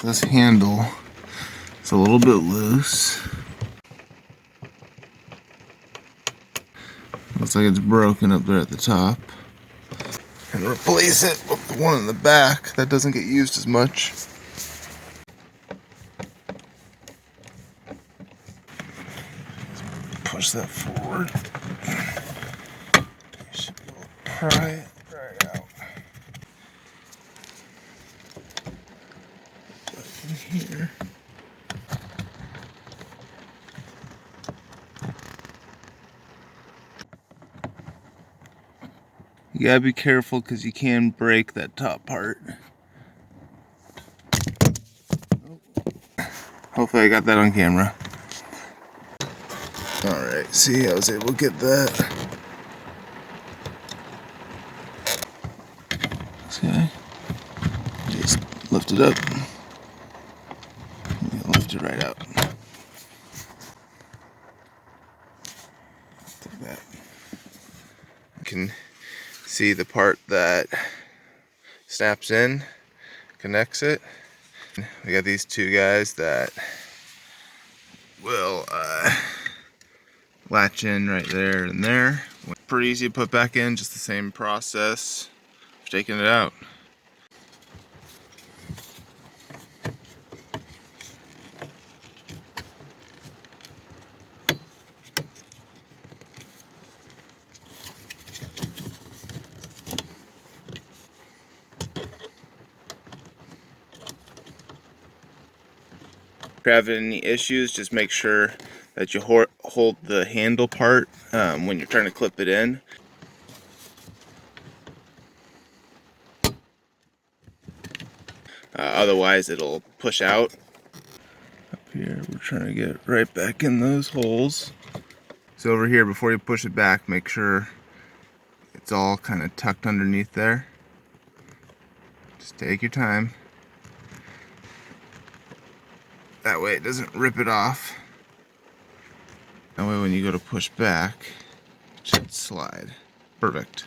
This handle is a little bit loose. Looks like it's broken up there at the top. And replace it with the one in the back that doesn't get used as much. Push that forward. You should be able to pry it right out. Put it in here. You gotta be careful because you can break that top part. Hopefully I got that on camera. Alright, see, I was able to get that. Okay. Just lift it up. Lift it right out. Like that. You can see the part that snaps in, connects it. We got these two guys that will latch in right there and there. Pretty easy to put back in, just the same process of taking it out. If you're having any issues, just make sure that you hold the handle part when you're trying to clip it in. Otherwise it'll push out. Up here we're trying to get right back in those holes. So over here, before you push it back, make sure it's all kind of tucked underneath there. Just take your time. That way it doesn't rip it off. That way when you go to push back, it should slide. Perfect.